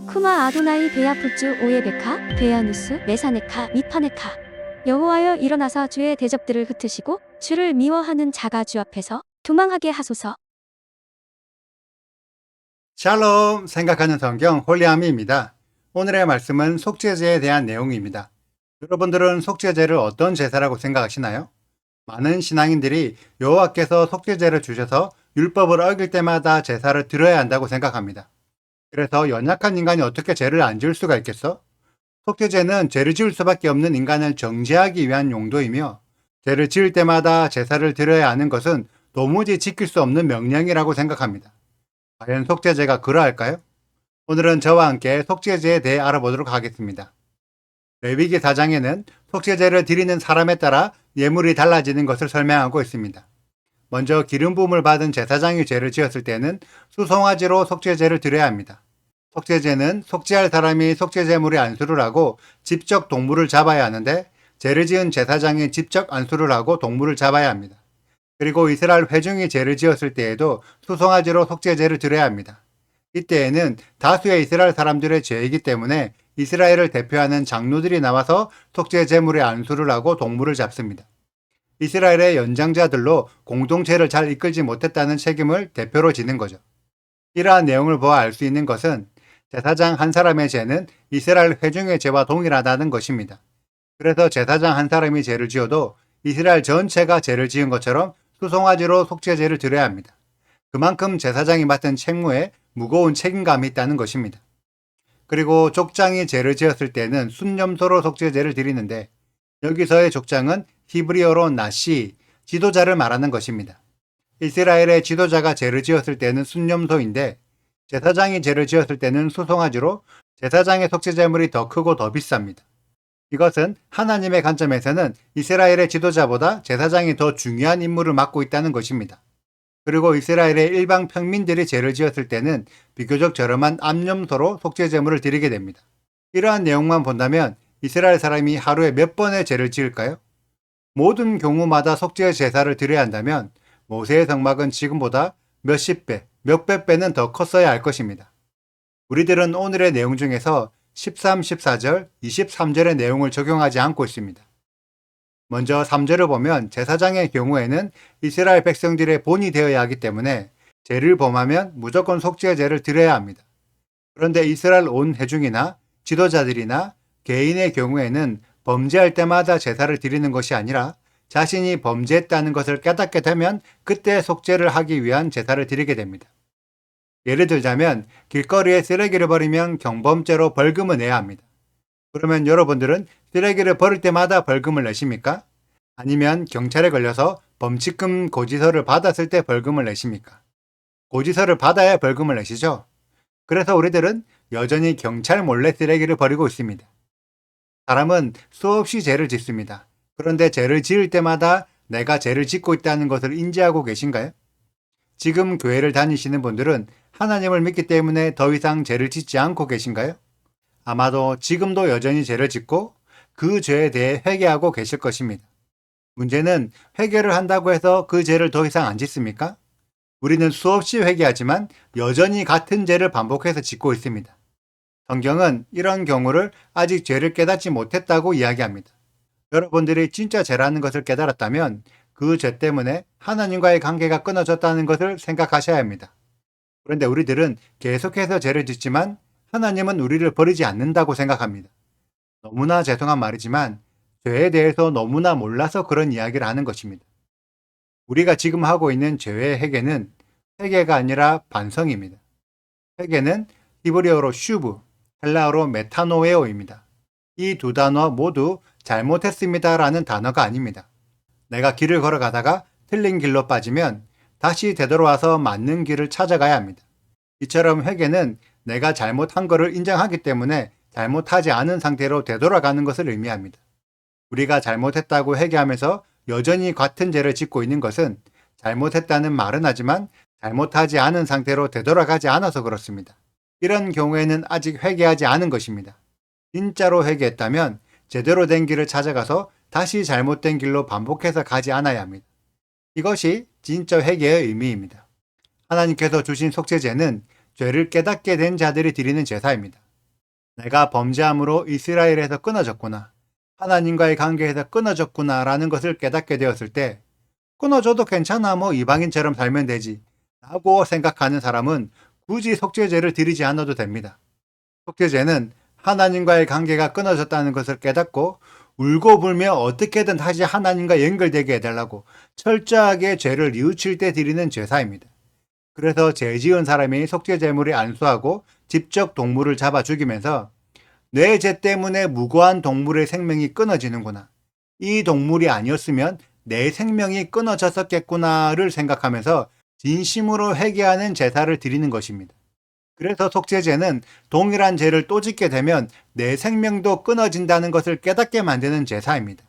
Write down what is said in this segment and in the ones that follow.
쿠마 아도나이 베야푸츠 오예베카 베야누스 메사네카 미파네카. 여호와여 일어나사 주의 대적들을 흩으시고 주를 미워하는 자가 주 앞에서 도망하게 하소서. 샬롬 생각하는 성경 홀리아미입니다. 오늘의 말씀은 속죄제에 대한 내용입니다. 여러분들은 속죄제를 어떤 제사라고 생각하시나요? 많은 신앙인들이 여호와께서 속죄제를 주셔서 율법을 어길 때마다 제사를 드려야 한다고 생각합니다. 그래서 연약한 인간이 어떻게 죄를 안 지을 수가 있겠어? 속죄제는 죄를 지을 수밖에 없는 인간을 정죄하기 위한 용도이며 죄를 지을 때마다 제사를 드려야 하는 것은 도무지 지킬 수 없는 명령이라고 생각합니다. 과연 속죄제가 그러할까요? 오늘은 저와 함께 속죄제에 대해 알아보도록 하겠습니다. 레위기 4장에는 속죄제를 드리는 사람에 따라 예물이 달라지는 것을 설명하고 있습니다. 먼저 기름 부음을 받은 제사장이 죄를 지었을 때는 수송아지로 속죄제를 드려야 합니다. 속죄제는 속죄할 사람이 속죄제물의 안수를 하고 직접 동물을 잡아야 하는데 죄를 지은 제사장이 직접 안수를 하고 동물을 잡아야 합니다. 그리고 이스라엘 회중이 죄를 지었을 때에도 수송아지로 속죄제를 드려야 합니다. 이때에는 다수의 이스라엘 사람들의 죄이기 때문에 이스라엘을 대표하는 장로들이 나와서 속죄제물의 안수를 하고 동물을 잡습니다. 이스라엘의 연장자들로 공동체를 잘 이끌지 못했다는 책임을 대표로 지는 거죠. 이러한 내용을 보아 알 수 있는 것은 제사장 한 사람의 죄는 이스라엘 회중의 죄와 동일하다는 것입니다. 그래서 제사장 한 사람이 죄를 지어도 이스라엘 전체가 죄를 지은 것처럼 수송아지로 속죄제를 드려야 합니다. 그만큼 제사장이 맡은 책무에 무거운 책임감이 있다는 것입니다. 그리고 족장이 죄를 지었을 때는 순념소로 속죄제를 드리는데 여기서의 족장은 히브리어로 나시, 지도자를 말하는 것입니다. 이스라엘의 지도자가 죄를 지었을 때는 순념소인데 제사장이 죄를 지었을 때는 수송아지로 제사장의 속죄제물이 더 크고 더 비쌉니다. 이것은 하나님의 관점에서는 이스라엘의 지도자보다 제사장이 더 중요한 임무를 맡고 있다는 것입니다. 그리고 이스라엘의 일반 평민들이 죄를 지었을 때는 비교적 저렴한 암염소로 속죄제물을 드리게 됩니다. 이러한 내용만 본다면 이스라엘 사람이 하루에 몇 번의 죄를 지을까요? 모든 경우마다 속죄 제사를 드려야 한다면 모세의 성막은 지금보다 몇십 배, 몇백 배는 더 컸어야 할 것입니다. 우리들은 오늘의 내용 중에서 13, 14절, 23절의 내용을 적용하지 않고 있습니다. 먼저 3절을 보면 제사장의 경우에는 이스라엘 백성들의 본이 되어야 하기 때문에 죄를 범하면 무조건 속죄제를 드려야 합니다. 그런데 이스라엘 온 회중이나 지도자들이나 개인의 경우에는 범죄할 때마다 제사를 드리는 것이 아니라 자신이 범죄했다는 것을 깨닫게 되면 그때 속죄를 하기 위한 제사를 드리게 됩니다. 예를 들자면 길거리에 쓰레기를 버리면 경범죄로 벌금을 내야 합니다. 그러면 여러분들은 쓰레기를 버릴 때마다 벌금을 내십니까? 아니면 경찰에 걸려서 범칙금 고지서를 받았을 때 벌금을 내십니까? 고지서를 받아야 벌금을 내시죠? 그래서 우리들은 여전히 경찰 몰래 쓰레기를 버리고 있습니다. 사람은 수없이 죄를 짓습니다. 그런데 죄를 지을 때마다 내가 죄를 짓고 있다는 것을 인지하고 계신가요? 지금 교회를 다니시는 분들은 하나님을 믿기 때문에 더 이상 죄를 짓지 않고 계신가요? 아마도 지금도 여전히 죄를 짓고 그 죄에 대해 회개하고 계실 것입니다. 문제는 회개를 한다고 해서 그 죄를 더 이상 안 짓습니까? 우리는 수없이 회개하지만 여전히 같은 죄를 반복해서 짓고 있습니다. 성경은 이런 경우를 아직 죄를 깨닫지 못했다고 이야기합니다. 여러분들이 진짜 죄라는 것을 깨달았다면 그 죄 때문에 하나님과의 관계가 끊어졌다는 것을 생각하셔야 합니다. 그런데 우리들은 계속해서 죄를 짓지만 하나님은 우리를 버리지 않는다고 생각합니다. 너무나 죄송한 말이지만 죄에 대해서 너무나 몰라서 그런 이야기를 하는 것입니다. 우리가 지금 하고 있는 죄의 회개는 회개가 아니라 반성입니다. 회개는 히브리어로 슈브, 헬라어로 메타노에오입니다. 이 두 단어 모두 잘못했습니다라는 단어가 아닙니다. 내가 길을 걸어가다가 틀린 길로 빠지면 다시 되돌아와서 맞는 길을 찾아가야 합니다. 이처럼 회개는 내가 잘못한 것을 인정하기 때문에 잘못하지 않은 상태로 되돌아가는 것을 의미합니다. 우리가 잘못했다고 회개하면서 여전히 같은 죄를 짓고 있는 것은 잘못했다는 말은 하지만 잘못하지 않은 상태로 되돌아가지 않아서 그렇습니다. 이런 경우에는 아직 회개하지 않은 것입니다. 진짜로 회개했다면 제대로 된 길을 찾아가서 다시 잘못된 길로 반복해서 가지 않아야 합니다. 이것이 진짜 회개의 의미입니다. 하나님께서 주신 속죄제는 죄를 깨닫게 된 자들이 드리는 제사입니다. 내가 범죄함으로 이스라엘에서 끊어졌구나. 하나님과의 관계에서 끊어졌구나 라는 것을 깨닫게 되었을 때 끊어져도 괜찮아, 뭐 이방인처럼 살면 되지 라고 생각하는 사람은 굳이 속죄제를 드리지 않아도 됩니다. 속죄제는 하나님과의 관계가 끊어졌다는 것을 깨닫고 울고불며 어떻게든 다시 하나님과 연결되게 해달라고 철저하게 죄를 뉘우칠 때 드리는 제사입니다. 그래서 죄 지은 사람이 속죄제물에 안수하고 직접 동물을 잡아 죽이면서 내 죄 때문에 무고한 동물의 생명이 끊어지는구나. 이 동물이 아니었으면 내 생명이 끊어졌었겠구나를 생각하면서 진심으로 회개하는 제사를 드리는 것입니다. 그래서 속죄제는 동일한 죄를 또 짓게 되면 내 생명도 끊어진다는 것을 깨닫게 만드는 제사입니다.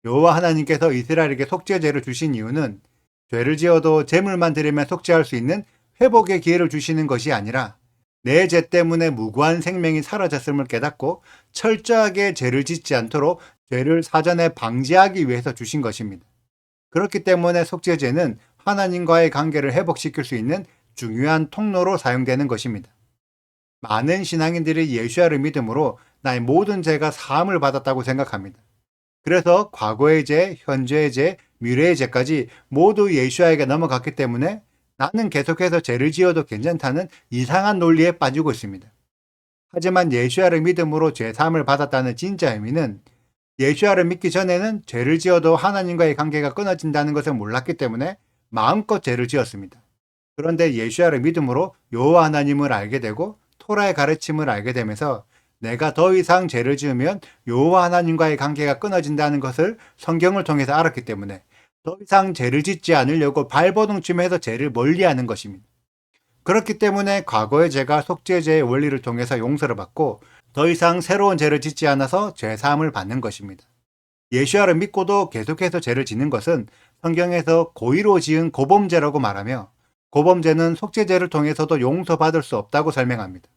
여호와 하나님께서 이스라엘에게 속죄제를 주신 이유는 죄를 지어도 제물만 드리면 속죄할 수 있는 회복의 기회를 주시는 것이 아니라 내 죄 때문에 무고한 생명이 사라졌음을 깨닫고 철저하게 죄를 짓지 않도록 죄를 사전에 방지하기 위해서 주신 것입니다. 그렇기 때문에 속죄제는 하나님과의 관계를 회복시킬 수 있는 중요한 통로로 사용되는 것입니다. 많은 신앙인들이 예수야를 믿음으로 나의 모든 죄가 사함을 받았다고 생각합니다. 그래서 과거의 죄, 현재의 죄, 미래의 죄까지 모두 예수야에게 넘어갔기 때문에 나는 계속해서 죄를 지어도 괜찮다는 이상한 논리에 빠지고 있습니다. 하지만 예수야를 믿음으로 죄 사함을 받았다는 진짜 의미는 예수야를 믿기 전에는 죄를 지어도 하나님과의 관계가 끊어진다는 것을 몰랐기 때문에 마음껏 죄를 지었습니다. 그런데 예수야를 믿음으로 여호와 하나님을 알게 되고 토라의 가르침을 알게 되면서 내가 더 이상 죄를 지으면 여호와 하나님과의 관계가 끊어진다는 것을 성경을 통해서 알았기 때문에 더 이상 죄를 짓지 않으려고 발버둥치면서 죄를 멀리하는 것입니다. 그렇기 때문에 과거의 죄가 속죄제의 원리를 통해서 용서를 받고 더 이상 새로운 죄를 짓지 않아서 죄사함을 받는 것입니다. 예수야를 믿고도 계속해서 죄를 짓는 것은 성경에서 고의로 지은 고범죄라고 말하며 고범죄는 속죄제를 통해서도 용서받을 수 없다고 설명합니다.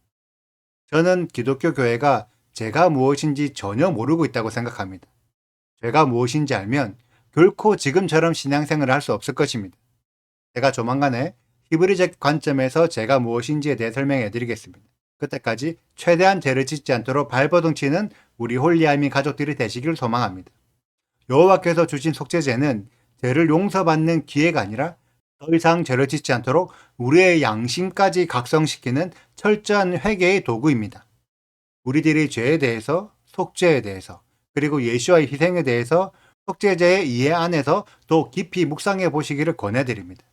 저는 기독교 교회가 죄가 무엇인지 전혀 모르고 있다고 생각합니다. 죄가 무엇인지 알면 결코 지금처럼 신앙생활을 할 수 없을 것입니다. 제가 조만간에 히브리적 관점에서 죄가 무엇인지에 대해 설명해 드리겠습니다. 그때까지 최대한 죄를 짓지 않도록 발버둥치는 우리 홀리아미 가족들이 되시길 소망합니다. 여호와께서 주신 속죄제는 죄를 용서받는 기회가 아니라 더 이상 죄를 짓지 않도록 우리의 양심까지 각성시키는 철저한 회개의 도구입니다. 우리들이 죄에 대해서, 속죄에 대해서, 그리고 예수와의 희생에 대해서 속죄제의 이해 안에서 더 깊이 묵상해 보시기를 권해드립니다.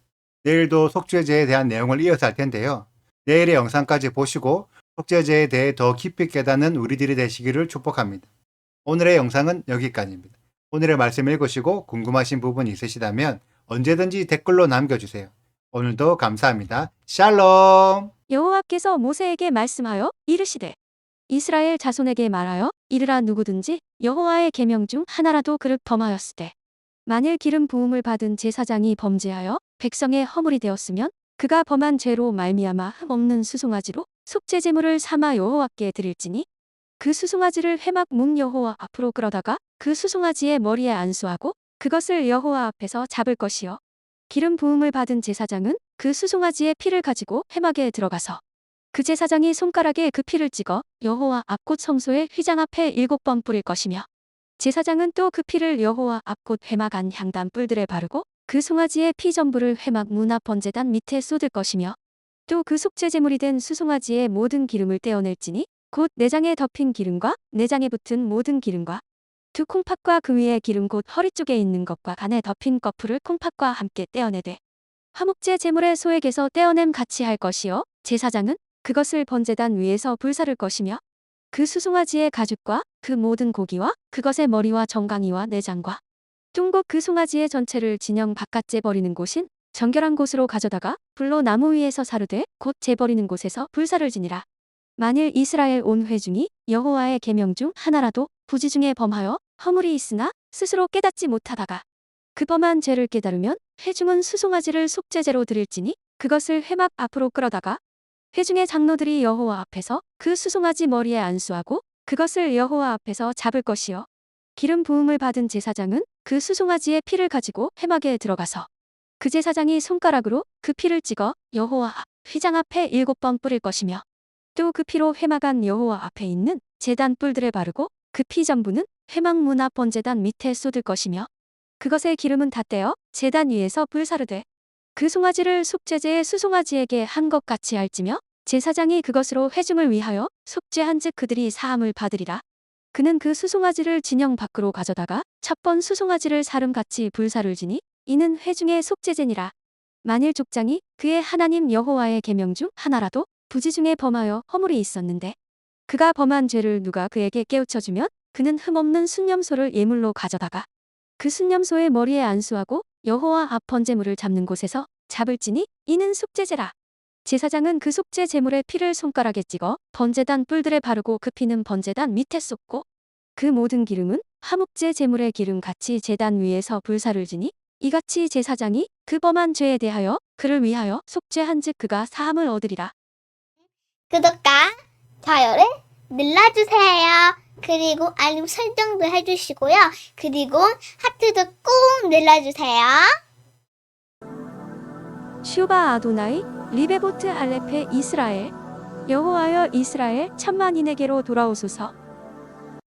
내일도 속죄제에 대한 내용을 이어서 할 텐데요. 내일의 영상까지 보시고 속죄제에 대해 더 깊이 깨닫는 우리들이 되시기를 축복합니다. 오늘의 영상은 여기까지입니다. 오늘의 말씀 읽으시고 궁금하신 부분 있으시다면 언제든지 댓글로 남겨주세요. 오늘도 감사합니다. 샬롬! 여호와께서 모세에게 말씀하여 이르시되 이스라엘 자손에게 말하여 이르라 누구든지 여호와의 계명 중 하나라도 그를 범하였으되 만일 기름 부음을 받은 제사장이 범죄하여 백성의 허물이 되었으면 그가 범한 죄로 말미암아 흠 없는 수송아지로 속죄제물을 삼아 여호와께 드릴지니 그 수송아지를 회막 문 여호와 앞으로 끌어다가 그 수송아지의 머리에 안수하고 그것을 여호와 앞에서 잡을 것이요 기름 부음을 받은 제사장은 그 수송아지의 피를 가지고 회막에 들어가서 그 제사장이 손가락에 그 피를 찍어 여호와 앞 곧 성소의 휘장 앞에 7번 뿌릴 것이며 제사장은 또 그 피를 여호와 앞 곧 회막 안 향단 뿔들에 바르고 그 송아지의 피 전부를 회막 문 앞 번제단 밑에 쏟을 것이며 또 그 속죄제물이 된 수송아지의 모든 기름을 떼어낼지니 곧 내장에 덮인 기름과 내장에 붙은 모든 기름과 두 콩팥과 그 위에 기름 곧 허리 쪽에 있는 것과 간에 덮인 거풀을 콩팥과 함께 떼어내되 화목제 제물의 소액에서 떼어냄 같이 할 것이요 제사장은 그것을 번제단 위에서 불사를 것이며 그 수송아지의 가죽과 그 모든 고기와 그것의 머리와 정강이와 내장과 뚱곧 그 송아지의 전체를 진영 바깥째 버리는 곳인 정결한 곳으로 가져다가 불로 나무 위에서 사르되 곧 재버리는 곳에서 불사를 지니라. 만일 이스라엘 온 회중이 여호와의 계명 중 하나라도 부지 중에 범하여 허물이 있으나 스스로 깨닫지 못하다가 그 범한 죄를 깨달으면 회중은 수송아지를 속죄제로 드릴지니 그것을 회막 앞으로 끌어다가 회중의 장로들이 여호와 앞에서 그 수송아지 머리에 안수하고 그것을 여호와 앞에서 잡을 것이요 기름 부음을 받은 제사장은 그 수송아지의 피를 가지고 회막에 들어가서 그 제사장이 손가락으로 그 피를 찍어 여호와 앞 휘장 앞에 7번 뿌릴 것이며 또 그 피로 회막안 여호와 앞에 있는 제단 뿔들에 바르고 그 피 전부는 회막 문 앞 번제단 밑에 쏟을 것이며 그것의 기름은 다 떼어 제단 위에서 불사르되 그 송아지를 속죄제의 수송아지에게 한 것 같이 할지며 제사장이 그것으로 회중을 위하여 속죄한즉 그들이 사함을 받으리라. 그는 그 수송아지를 진영 밖으로 가져다가 첫 번 수송아지를 사름같이 불사를 지니 이는 회중의 속죄제니라. 만일 족장이 그의 하나님 여호와의 계명 중 하나라도 부지 중에 범하여 허물이 있었는데 그가 범한 죄를 누가 그에게 깨우쳐주면 그는 흠없는 순념소를 예물로 가져다가 그 순념소의 머리에 안수하고 여호와 앞 번제물을 잡는 곳에서 잡을지니 이는 속죄제라. 제사장은 그 속죄 제물의 피를 손가락에 찍어 번제단 뿔들에 바르고 그 피는 번제단 밑에 쏟고 그 모든 기름은 화목제 제물의 기름 같이 제단 위에서 불사를 지니 이같이 제사장이 그 범한 죄에 대하여 그를 위하여 속죄한즉 그가 사함을 얻으리라. 구독과 좋아요를 눌러주세요. 그리고 알림 설정도 해주시고요. 그리고 하트도 꼭 눌러주세요. 슈바 아도나이 리베보트 알레페 이스라엘 여호와여 이스라엘 천만인에게로 돌아오소서.